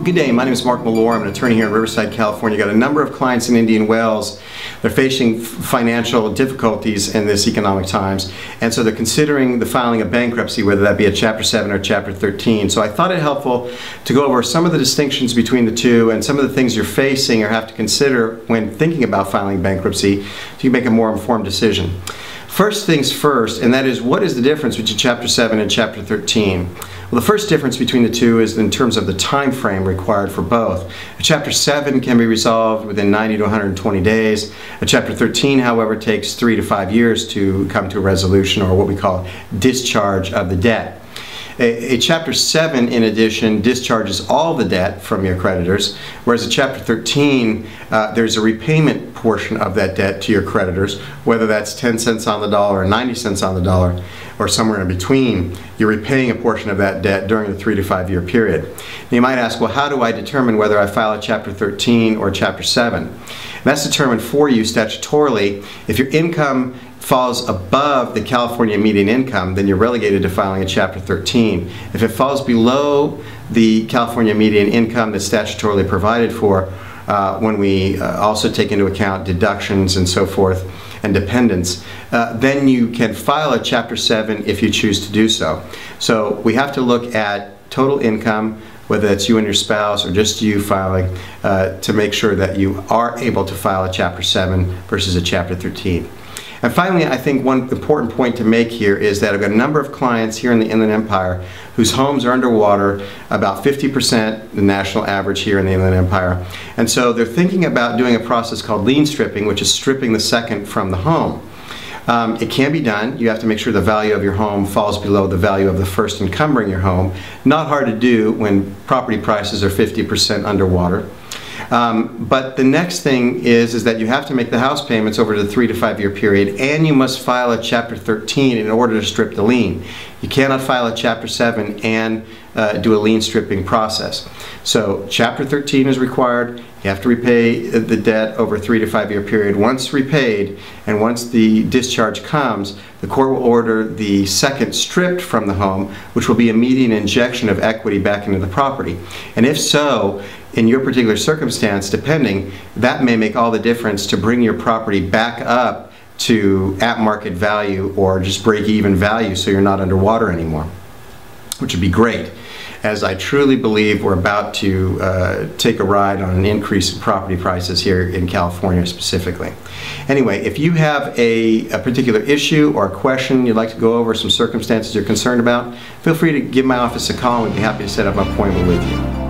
Good day, my name is Mark Malore. I'm an attorney here in Riverside, California. Got a number of clients in Indian Wells. They're facing financial difficulties in this economic times, and so they're considering the filing of bankruptcy, whether that be a Chapter 7 or Chapter 13. So I thought it helpful to go over some of the distinctions between the two and some of the things you're facing or have to consider when thinking about filing bankruptcy so you can make a more informed decision. First things first, and that is, what is the difference between Chapter 7 and Chapter 13? Well, the first difference between the two is in terms of the time frame required for both. A Chapter 7 can be resolved within 90 to 120 days. A Chapter 13, however, takes 3 to 5 years to come to a resolution, or what we call discharge of the debt. A Chapter 7, in addition, discharges all the debt from your creditors, whereas a Chapter 13, there's a repayment portion of that debt to your creditors, whether that's 10 cents on the dollar or 90 cents on the dollar, or somewhere in between. You're repaying a portion of that debt during the 3 to 5 year period. And you might ask, well, how do I determine whether I file a Chapter 13 or Chapter 7? And that's determined for you statutorily. If your income falls above the California median income, then you're relegated to filing a Chapter 13. If it falls below the California median income that's statutorily provided for, when we also take into account deductions and so forth and dependents, then you can file a Chapter 7 if you choose to do so. So we have to look at total income, whether that's you and your spouse or just you filing, to make sure that you are able to file a Chapter 7 versus a Chapter 13. And finally, I think one important point to make here is that I've got a number of clients here in the Inland Empire whose homes are underwater, about 50% the national average here in the Inland Empire. And so they're thinking about doing a process called lien stripping, which is stripping the second from the home. It can be done. You have to make sure the value of your home falls below the value of the first encumbering your home. Not hard to do when property prices are 50% underwater. But the next thing is that you have to make the house payments over the 3 to 5 year period, and you must file a Chapter 13 in order to strip the lien. You cannot file a Chapter 7 and do a lien stripping process. So Chapter 13 is required. You have to repay the debt over a 3 to 5 year period. Once repaid and once the discharge comes, the court will order the second stripped from the home, which will be immediate injection of equity back into the property. And if so, in your particular circumstance, depending, that may make all the difference to bring your property back up to at market value or just break even value so you're not underwater anymore, which would be great, as I truly believe we're about to take a ride on an increase in property prices here in California specifically. Anyway, if you have a particular issue or a question you'd like to go over, some circumstances you're concerned about, feel free to give my office a call and we'd be happy to set up an appointment with you.